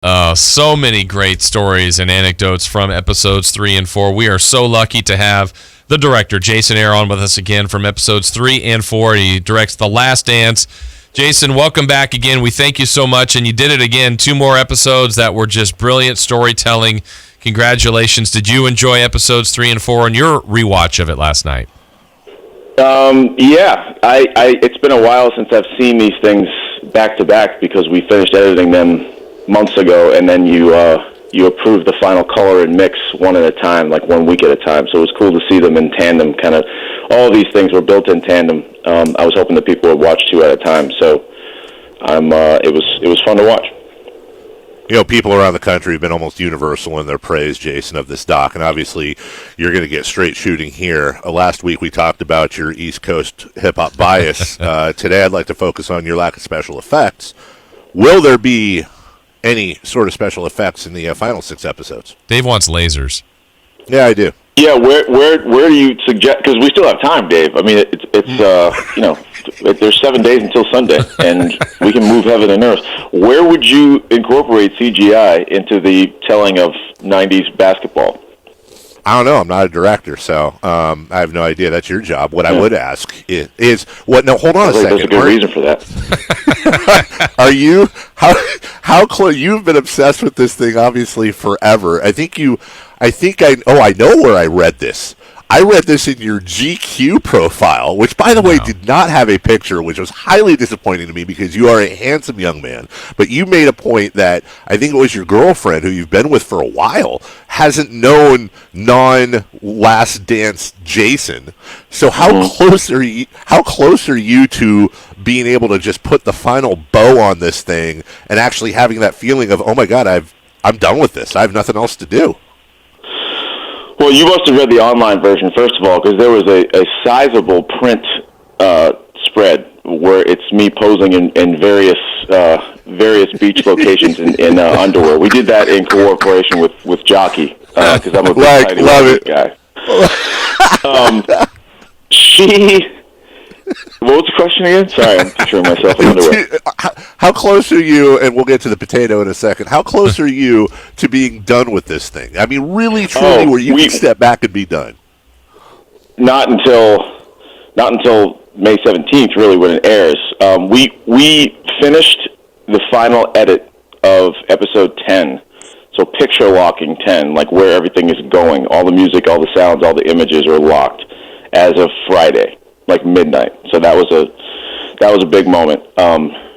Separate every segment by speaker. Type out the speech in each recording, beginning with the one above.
Speaker 1: So many great stories and anecdotes from episodes 3 and 4. We are so lucky to have the director, Jason Hehir, on with us again from episodes 3 and 4. He directs The Last Dance. Jason, welcome back again. We thank you so much, and you did it again. 2 more episodes that were just brilliant storytelling. Congratulations. Did you enjoy episodes 3 and 4 and your rewatch of it last night?
Speaker 2: Yeah. It's been a while since I've seen these things back to back because we finished editing them months ago, and then you approved the final color and mix one at a time, like 1 week at a time. So it was cool to see them in tandem. Kind of all these things were built in tandem. I was hoping that people would watch 2 at a time. So it was fun to watch.
Speaker 3: You know, people around the country have been almost universal in their praise, Jason, of this doc, and obviously you're going to get straight shooting here. Last week we talked about your East Coast hip-hop bias. Today I'd like to focus on your lack of special effects. Will there be any sort of special effects in the final 6 episodes?
Speaker 1: Dave wants lasers.
Speaker 3: Yeah, I do.
Speaker 2: Yeah, where do you suggest? Because we still have time, Dave. I mean, there's 7 days until Sunday, and we can move heaven and earth. Where would you incorporate CGI into the telling of '90s basketball?
Speaker 3: I don't know. I'm not a director, so I have no idea. That's your job. What I would ask is what? No, hold on a second.
Speaker 2: There's a good reason for that.
Speaker 3: Are you how close? You've been obsessed with this thing obviously forever. I know where I read this. I read this in your GQ profile, which, by the way, did not have a picture, which was highly disappointing to me because you are a handsome young man. But you made a point that I think it was your girlfriend, who you've been with for a while, hasn't known non-Last Dance Jason. So how close are you? How close are you to being able to just put the final bow on this thing and actually having that feeling of, oh my God, I'm done with this. I have nothing else to do.
Speaker 2: Well, you must have read the online version, first of all, because there was a sizable print spread where it's me posing in various beach locations in underwear. We did that in cooperation with Jockey, because I'm a big
Speaker 3: love it
Speaker 2: guy. What was the question again? Sorry, I'm picturing myself in underwear.
Speaker 3: How close are you, and we'll get to the potato in a second, how close are you to being done with this thing? I mean, really, truly, where you can step back and be done? Not until
Speaker 2: May 17th, really, when it airs. We finished the final edit of episode 10, so picture locking 10, like where everything is going. All the music, all the sounds, all the images are locked as of Friday, like midnight. So that was a big moment.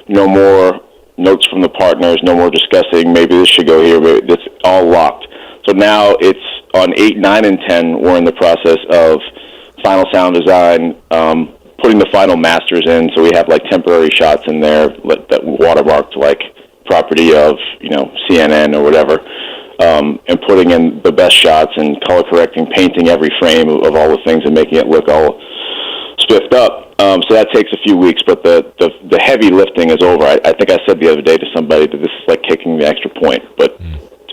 Speaker 2: No more notes from the partners, no more discussing, maybe this should go here, maybe it's all locked. So now it's on 8, 9, and 10, we're in the process of final sound design, putting the final masters in, so we have like temporary shots in there that watermarked like property of, CNN or whatever, and putting in the best shots and color correcting, painting every frame of all the things and making it look all spiffed up. So that takes a few weeks, but the heavy lifting is over. I think I said the other day to somebody that this is like kicking the extra point, but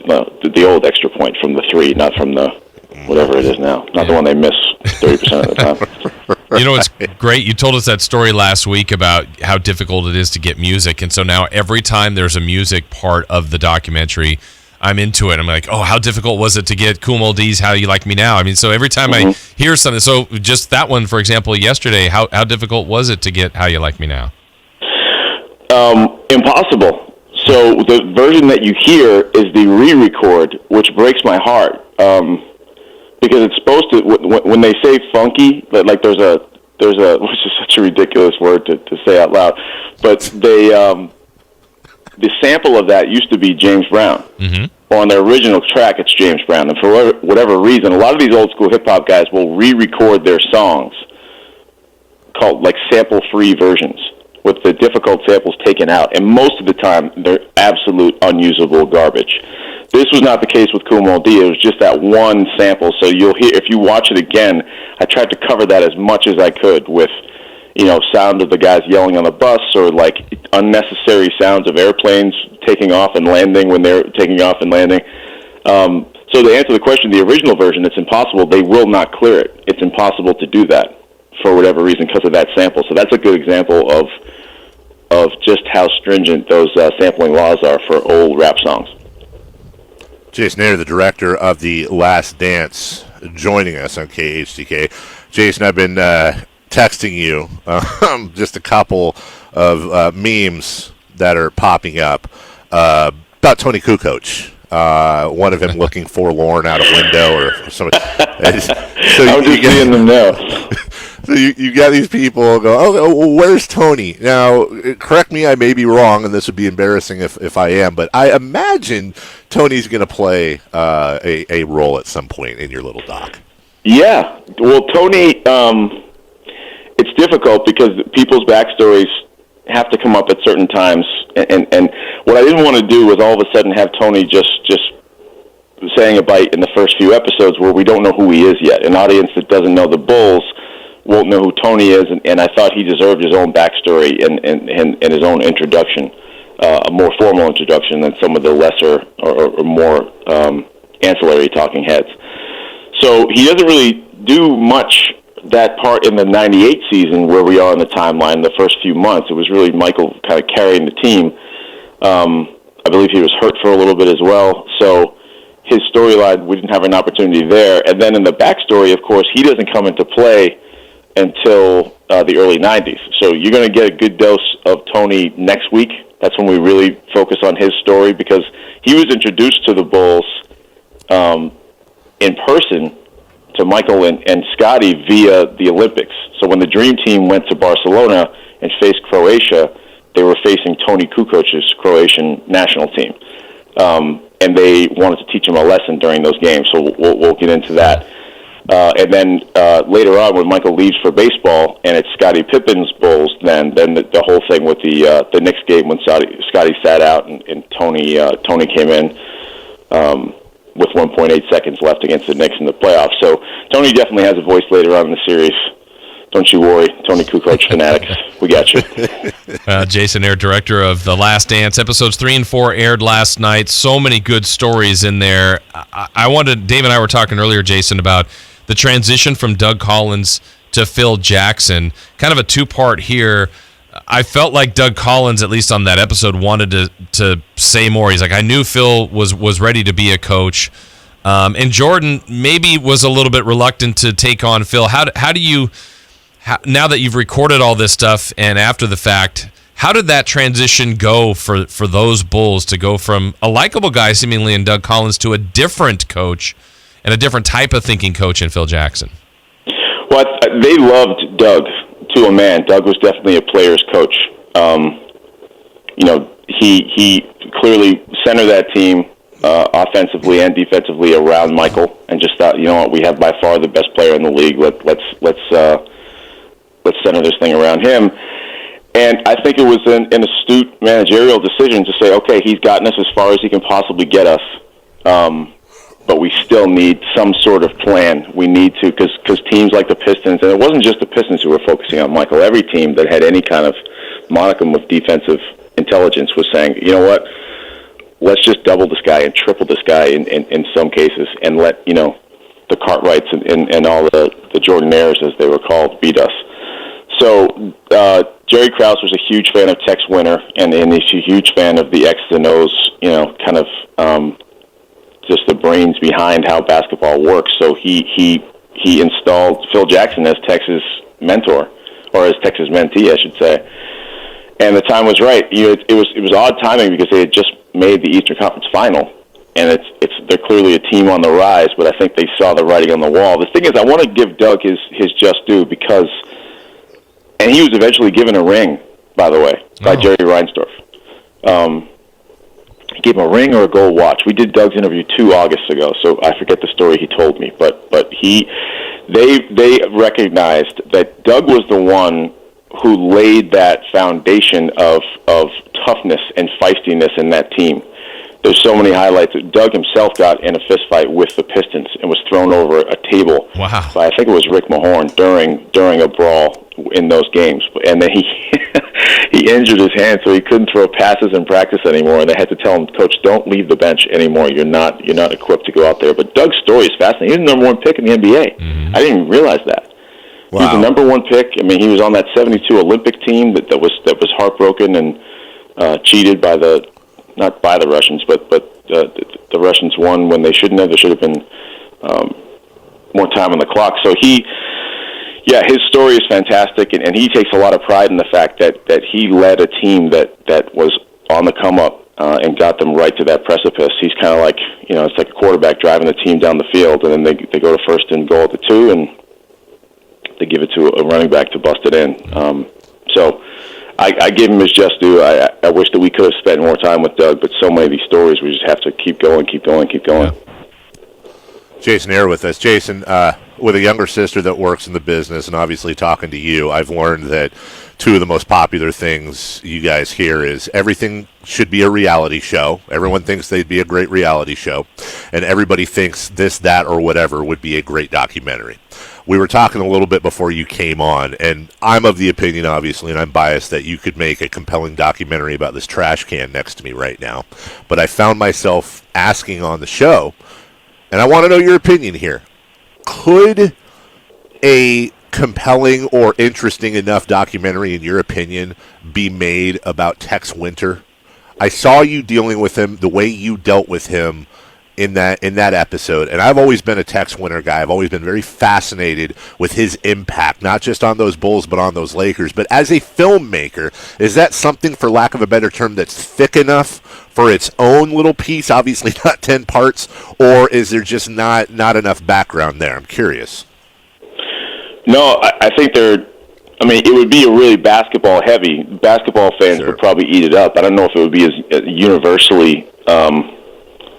Speaker 2: the old extra point from the 3, not from the whatever it is now, not the one they miss 30% of the time.
Speaker 1: You know, it's great. You told us that story last week about how difficult it is to get music, and so now every time there's a music part of the documentary, I'm into it. I'm like, oh, how difficult was it to get Kool Moe Dee's How You Like Me Now? I mean, so every time I hear something, so just that one, for example, yesterday, how difficult was it to get How You Like Me Now?
Speaker 2: Impossible. So the version that you hear is the re-record, which breaks my heart, because it's supposed to, when they say funky, like there's a which is such a ridiculous word to say out loud, but the sample of that used to be James Brown. On their original track, it's James Brown. And for whatever reason, a lot of these old school hip-hop guys will re-record their songs called like sample-free versions with the difficult samples taken out. And most of the time, they're absolute unusable garbage. This was not the case with Kool Moe Dee. It was just that one sample. So you'll hear, if you watch it again, I tried to cover that as much as I could with, sound of the guys yelling on the bus or like unnecessary sounds of airplanes taking off and landing when they're taking off and landing. So to answer the question, the original version, it's impossible. They will not clear it. It's impossible to do that for whatever reason because of that sample. So that's a good example of just how stringent those sampling laws are for old rap songs.
Speaker 3: Jason Hehir, the director of The Last Dance, joining us on KHTK. Jason, I've been texting you just a couple of memes that are popping up about Tony Kukoc. One of him looking forlorn out a window or something. So
Speaker 2: I'm just seeing them now.
Speaker 3: So you got these people go, oh, well, where's Tony? Now, correct me, I may be wrong, and this would be embarrassing if I am, but I imagine Tony's going to play a role at some point in your little doc. Yeah.
Speaker 2: Well, Tony, it's difficult because people's backstories have to come up at certain times, and what I didn't want to do was all of a sudden have Tony just saying a bite in the first few episodes where we don't know who he is yet. An audience that doesn't know the Bulls won't know who Tony is, and I thought he deserved his own backstory and his own introduction, a more formal introduction than some of the lesser or more ancillary talking heads. So he doesn't really do much that part in the 98 season where we are in the timeline, the first few months. It was really Michael kind of carrying the team. I believe he was hurt for a little bit as well, so his storyline, we didn't have an opportunity there. And then in the backstory, of course, he doesn't come into play until the early 90s. So you're going to get a good dose of Tony next week. That's when we really focus on his story, because he was introduced to the Bulls in person to Michael and Scotty via the Olympics. So when the Dream Team went to Barcelona and faced Croatia, they were facing Tony Kukoc's Croatian national team. And they wanted to teach him a lesson during those games, so we'll get into that. And then later on, when Michael leaves for baseball, and it's Scottie Pippen's Bulls, then the whole thing with the Knicks game when Scotty sat out and Tony came in with 1.8 seconds left against the Knicks in the playoffs. So Tony definitely has a voice later on in the series. Don't you worry, Tony Kukoc fanatics. We got you.
Speaker 1: Jason Hehir, director of The Last Dance. Episodes 3 and 4 aired last night. So many good stories in there. Dave and I were talking earlier, Jason, about the transition from Doug Collins to Phil Jackson. Kind of a two-part here. I felt like Doug Collins, at least on that episode, wanted to say more. He's like, I knew Phil was ready to be a coach. And Jordan maybe was a little bit reluctant to take on Phil. How do you... now that you've recorded all this stuff and after the fact, how did that transition go for those Bulls to go from a likable guy seemingly in Doug Collins to a different coach and a different type of thinking coach in Phil Jackson?
Speaker 2: Well, they loved Doug to a man. Doug was definitely a player's coach. He clearly centered that team offensively and defensively around Michael, and just thought, you know what, we have by far the best player in the league. Let's center this thing around him. And I think it was an astute managerial decision to say, okay, he's gotten us as far as he can possibly get us, but we still need some sort of plan. We need to, because teams like the Pistons, and it wasn't just the Pistons who were focusing on Michael, every team that had any kind of modicum of defensive intelligence was saying, you know what, let's just double this guy and triple this guy in some cases, and let, the Cartwrights and all the Jordanaires, as they were called, beat us. So Jerry Krause was a huge fan of Tex Winter, and he's a huge fan of the X's and O's, kind of just the brains behind how basketball works. So he installed Phil Jackson as Tex's mentor, or as Tex's mentee, I should say. And the time was right. It was odd timing because they had just made the Eastern Conference Final, and they're clearly a team on the rise. But I think they saw the writing on the wall. The thing is, I want to give Doug his just due, because. And he was eventually given a ring, by the way, by Jerry Reinsdorf. He gave him a ring or a gold watch. We did Doug's interview 2 Augusts ago, so I forget the story he told me. But they recognized that Doug was the one who laid that foundation of toughness and feistiness in that team. There's so many highlights. Doug himself got in a fist fight with the Pistons and was thrown over a table.
Speaker 1: Wow.
Speaker 2: By, I think it was Rick Mahorn during a brawl in those games. And then he injured his hand, so he couldn't throw passes in practice anymore. And they had to tell him, Coach, don't leave the bench anymore. You're not equipped to go out there. But Doug's story is fascinating. He was the number 1 pick in the NBA. Mm-hmm. I didn't even realize that. Wow. He was the number 1 pick. I mean, he was on that '72 Olympic team that was heartbroken and cheated by not by the Russians, but the Russians won when they shouldn't have. There should have been more time on the clock. So his story is fantastic, and he takes a lot of pride in the fact that he led a team that was on the come up and got them right to that precipice. He's kind of like, it's like a quarterback driving the team down the field, and then they go to first and goal at the 2, and they give it to a running back to bust it in. So I gave him his just due. I wish that we could have spent more time with Doug, but so many of these stories, we just have to keep going. Yeah.
Speaker 3: Jason Hehir with us. Jason, with a younger sister that works in the business, and obviously talking to you, I've learned that two of the most popular things you guys hear is everything should be a reality show. Everyone thinks they'd be a great reality show, and everybody thinks this, that, or whatever would be a great documentary. We were talking a little bit before you came on, and I'm of the opinion, obviously, and I'm biased, that you could make a compelling documentary about this trash can next to me right now. But I found myself asking on the show, and I want to know your opinion here. Could a compelling or interesting enough documentary, in your opinion, be made about Tex Winter? I saw you dealing with him, the way you dealt with him in that episode, and I've always been a Tex Winter guy. I've always been very fascinated with his impact, not just on those Bulls, but on those Lakers. But as a filmmaker, is that something, for lack of a better term, that's thick enough for its own little piece, obviously not 10 parts, or is there just not enough background there? I'm curious.
Speaker 2: No, I think it would be a really basketball-heavy. Basketball fans
Speaker 3: Sure.
Speaker 2: would probably eat it up. I don't know if it would be as universally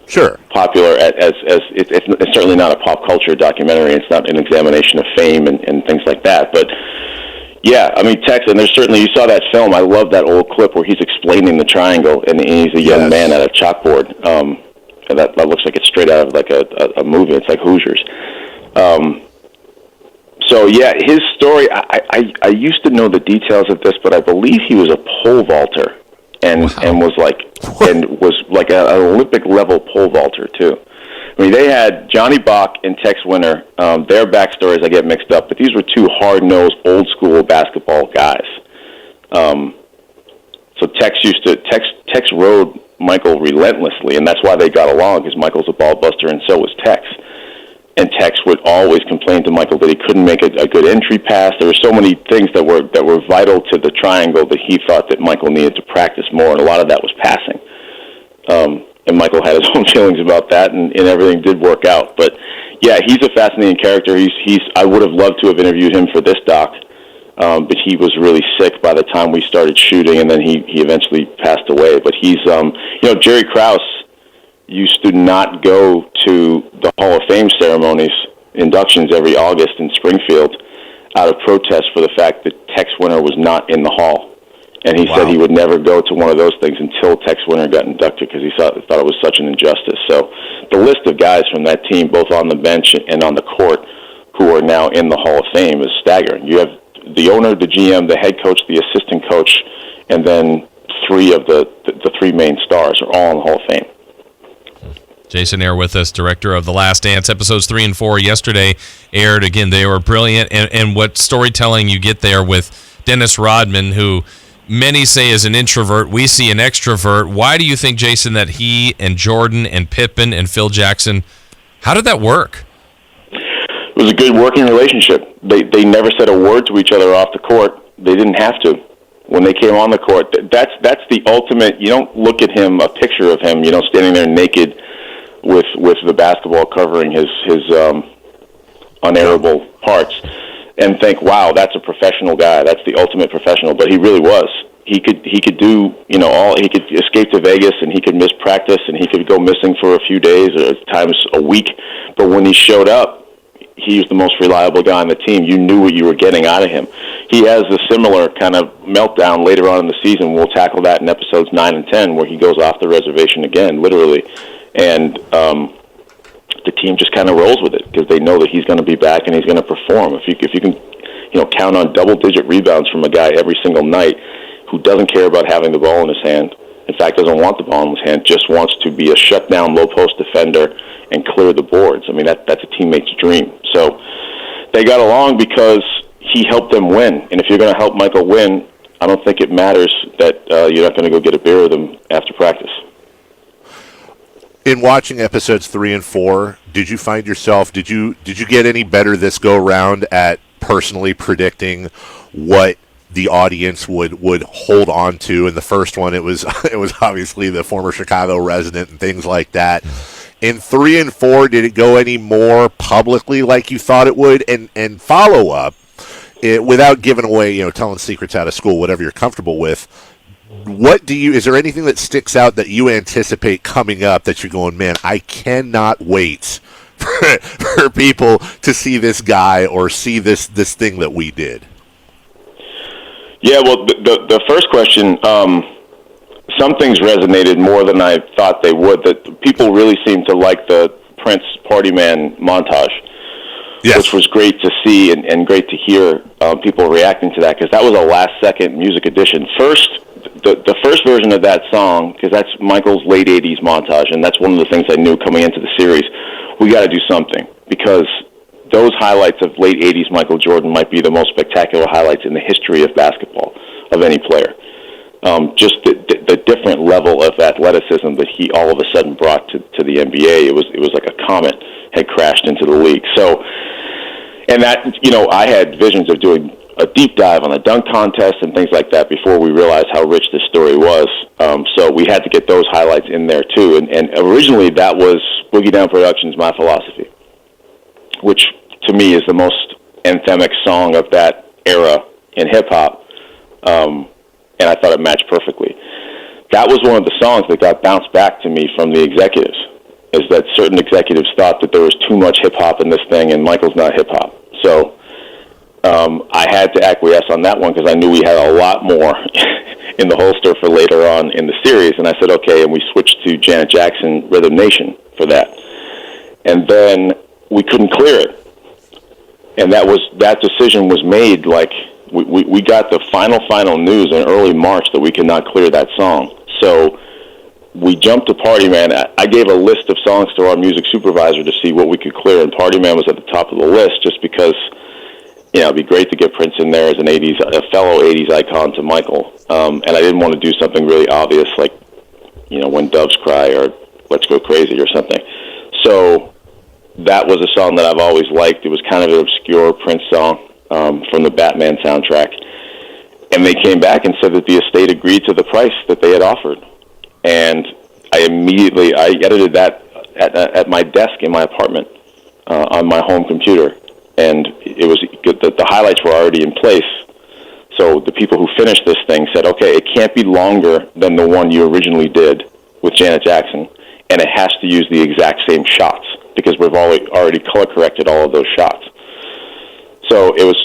Speaker 3: Sure.
Speaker 2: popular as it's certainly not a pop culture documentary. It's not an examination of fame and things like that. But yeah, Tex, and there's certainly, you saw that film. I love that old clip where he's explaining the triangle, and he's a young man at a chalkboard. And that looks like it's straight out of like a movie. It's like Hoosiers. So yeah, his story. I used to know the details of this, but I believe he was a pole vaulter, and was like an Olympic level pole vaulter too. They had Johnny Bach and Tex Winter. Their backstories I get mixed up, but these were two hard-nosed, old-school basketball guys. So Tex rode Michael relentlessly, and that's why they got along, because Michael's a ball buster, and so was Tex. And Tex would always complain to Michael that he couldn't make a good entry pass. There were so many things that were vital to the triangle that he thought that Michael needed to practice more, and a lot of that was passing. And Michael had his own feelings about that, and everything did work out. But yeah, he's a fascinating character. I would have loved to have interviewed him for this doc, but he was really sick by the time we started shooting, and then he eventually passed away. But he's Jerry Krause used to not go to the Hall of Fame ceremonies, inductions every August in Springfield, out of protest for the fact that Tex Winter was not in the hall. And he said he would never go to one of those things until Tex Winter got inducted, because he thought it was such an injustice. So the list of guys from that team, both on the bench and on the court, who are now in the Hall of Fame is staggering. You have the owner, the GM, the head coach, the assistant coach, and then three of the three main stars are all in the Hall of Fame.
Speaker 1: Jason Hehir with us, director of The Last Dance. Episodes 3 and 4 yesterday aired. Again, they were brilliant. And what storytelling you get there with Dennis Rodman, who many say is an introvert. We see an extrovert. Why do you think, Jason, that he and Jordan and Pippen and Phil Jackson, how did that work?
Speaker 2: It was a good working relationship. They never said a word to each other off the court. They didn't have to. When they came on the court, that's the ultimate. You don't look at him, a picture of him, standing there naked with the basketball covering his unairable parts, and think, wow, that's a professional guy. That's the ultimate professional. But he really was. He could do, he could escape to Vegas, and he could miss practice, and he could go missing for a few days or at times a week. But when he showed up, he was the most reliable guy on the team. You knew what you were getting out of him. He has a similar kind of meltdown later on in the season. We'll tackle that in episodes 9 and 10, where he goes off the reservation again, literally. And the team just kind of rolls with it, because they know that he's going to be back and he's going to perform. If you can, count on double-digit rebounds from a guy every single night who doesn't care about having the ball in his hand, in fact, doesn't want the ball in his hand, just wants to be a shutdown low-post defender and clear the boards. That's a teammate's dream. So they got along because he helped them win. And if you're going to help Michael win, I don't think it matters that you're not going to go get a beer with him after practice.
Speaker 3: In watching episodes 3 and 4, did you find yourself? Did you get any better this go round at personally predicting what the audience would hold on to? In the first one, it was it was obviously the former Chicago resident and things like that. In 3 and 4, did it go any more publicly like you thought it would? And follow up, without giving away, telling secrets out of school, whatever you're comfortable with. Is there anything that sticks out that you anticipate coming up that you're going, man, I cannot wait for people to see this guy or see this thing that we did?
Speaker 2: Yeah, well, the first question, some things resonated more than I thought they would. That people really seemed to like the Prince Party Man montage, yes, which was great to see and great to hear people reacting to that, because that was a last-second music addition. The first version of that song, because that's Michael's late 80s montage, and that's one of the things I knew coming into the series, we got to do something, because those highlights of late 80s Michael Jordan might be the most spectacular highlights in the history of basketball, of any player. Just the different level of athleticism that he all of a sudden brought to the NBA, it was like a comet had crashed into the league. So, and that, I had visions of doing a deep dive on the dunk contest and things like that before we realized how rich this story was. So we had to get those highlights in there too. And originally that was Boogie Down Productions' My Philosophy, which to me is the most anthemic song of that era in hip-hop. And I thought it matched perfectly. That was one of the songs that got bounced back to me from the executives, is that certain executives thought that there was too much hip-hop in this thing, and Michael's not hip-hop. So I had to acquiesce on that one, because I knew we had a lot more in the holster for later on in the series, and I said, okay, and we switched to Janet Jackson Rhythm Nation for that. And then we couldn't clear it. And that decision was made, like, we got the final news in early March that we could not clear that song. So we jumped to Party Man. I gave a list of songs to our music supervisor to see what we could clear, and Party Man was at the top of the list, just because, it'd be great to get Prince in there as a fellow 80s icon to Michael. And I didn't want to do something really obvious, like, When Doves Cry or Let's Go Crazy or something. So that was a song that I've always liked. It was kind of an obscure Prince song from the Batman soundtrack. And they came back and said that the estate agreed to the price that they had offered. And I edited that at my desk in my apartment on my home computer. And it was good that the highlights were already in place. So the people who finished this thing said, okay, it can't be longer than the one you originally did with Janet Jackson, and it has to use the exact same shots, because we've already color corrected all of those shots. So it was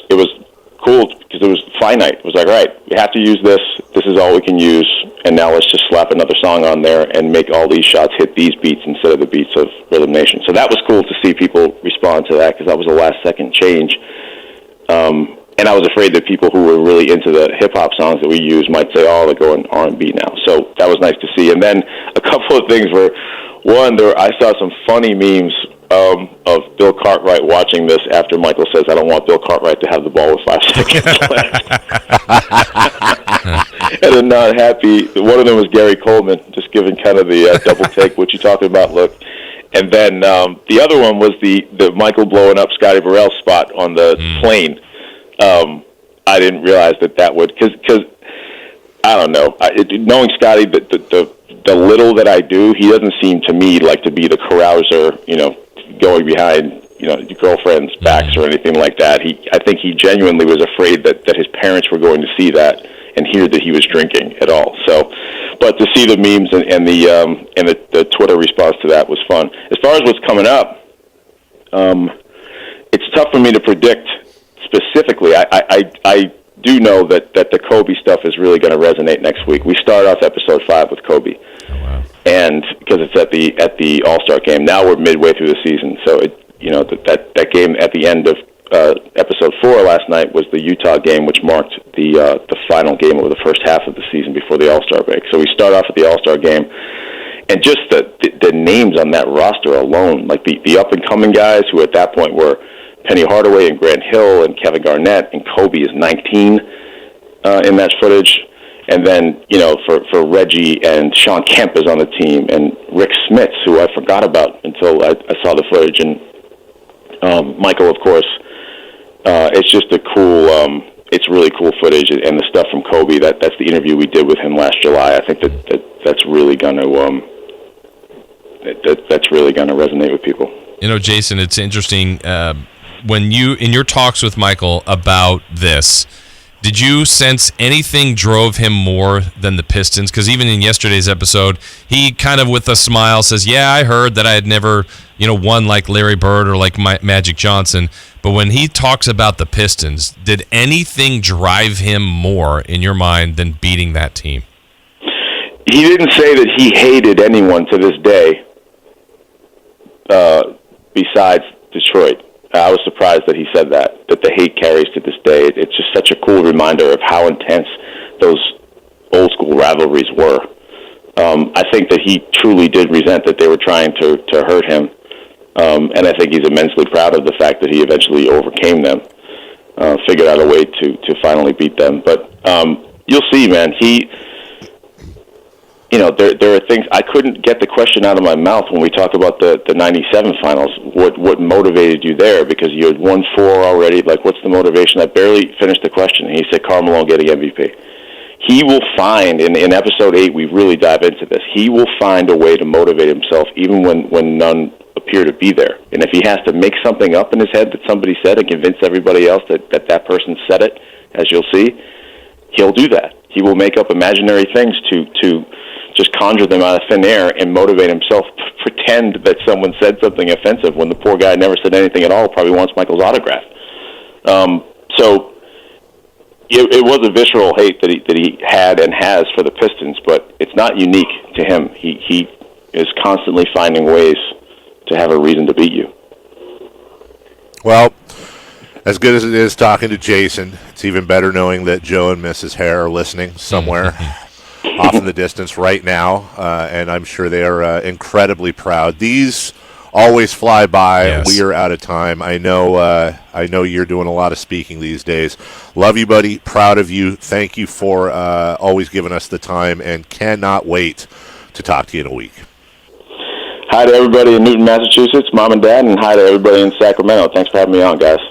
Speaker 2: cool, because it was finite. It was like, all right, we have to use this. This is all we can use, and now let's just slap another song on there and make all these shots hit these beats instead of the beats of Rhythm Nation. So that was cool to see people respond to that, because that was a last-second change. And I was afraid that people who were really into the hip-hop songs that we use might say, oh, they're going R&B now. So that was nice to see. And then a couple of things were, one, I saw some funny memes of Bill Cartwright watching this after Michael says, I don't want Bill Cartwright to have the ball with 5 seconds left. And I'm not happy. One of them was Gary Coleman, just giving kind of the double take, what you talking about, look. And then the other one was the Michael blowing up Scotty Burrell's spot on the plane. I didn't realize that would, because I don't know. Knowing Scotty, the little that I do, he doesn't seem to me like to be the carouser, going behind, your girlfriend's backs or anything like that. I think he genuinely was afraid that his parents were going to see that and hear that he was drinking at all. So, but to see the memes and the Twitter response to that was fun. As far as what's coming up, it's tough for me to predict specifically. I do know that the Kobe stuff is really going to resonate next week. We start off episode 5 with Kobe. Oh, wow. And because it's at the All-Star game. Now we're midway through the season, so that game at the end of episode 4 last night was the Utah game, which marked the final game of the first half of the season before the All-Star break. So we start off at the All-Star game, and just the names on that roster alone, like the up-and-coming guys who at that point were Penny Hardaway and Grant Hill and Kevin Garnett, and Kobe is 19 in that footage. And then, for Reggie and Sean Kemp is on the team, and Rick Smits, who I forgot about until I saw the footage, and Michael, of course. It's just it's really cool footage, and the stuff from Kobe. That's the interview we did with him last July. I think that's really gonna that's really gonna resonate with people.
Speaker 1: Jason, it's interesting when you in your talks with Michael about this. Did you sense anything drove him more than the Pistons? Because even in yesterday's episode, he kind of with a smile says, yeah, I heard that I had never, won like Larry Bird or like Magic Johnson. But when he talks about the Pistons, did anything drive him more in your mind than beating that team?
Speaker 2: He didn't say that he hated anyone to this day besides Detroit. I was surprised that he said that the hate carries to this day. It's just such a cool reminder of how intense those old school rivalries were. I think that he truly did resent that they were trying to hurt him, and I think he's immensely proud of the fact that he eventually overcame them, figured out a way to finally beat them. But you'll see, man, there are things I couldn't get the question out of my mouth when we talk about the 97 finals. What motivated you there? Because you had won 4 already. Like, what's the motivation? I barely finished the question. And he said, Karl Malone getting MVP. He will find, in episode 8, we really dive into this, he will find a way to motivate himself even when none appear to be there. And if he has to make something up in his head that somebody said and convince everybody else that person said it, as you'll see, he'll do that. He will make up imaginary things to just conjure them out of thin air and motivate himself, pretend that someone said something offensive when the poor guy never said anything at all, probably wants Michael's autograph. So it was a visceral hate that he had and has for the Pistons, but it's not unique to him. He is constantly finding ways to have a reason to beat you.
Speaker 3: Well, as good as it is talking to Jason, it's even better knowing that Joe and Mrs. Hehir are listening somewhere off in the distance right now, and I'm sure they are incredibly proud. These always fly by.
Speaker 1: Yes.
Speaker 3: We are out of time. I know you're doing a lot of speaking these days. Love you, buddy. Proud of you. Thank you for always giving us the time, and cannot wait to talk to you in a week.
Speaker 2: Hi to everybody in Newton, Massachusetts, Mom and Dad, and hi to everybody in Sacramento. Thanks for having me on, guys.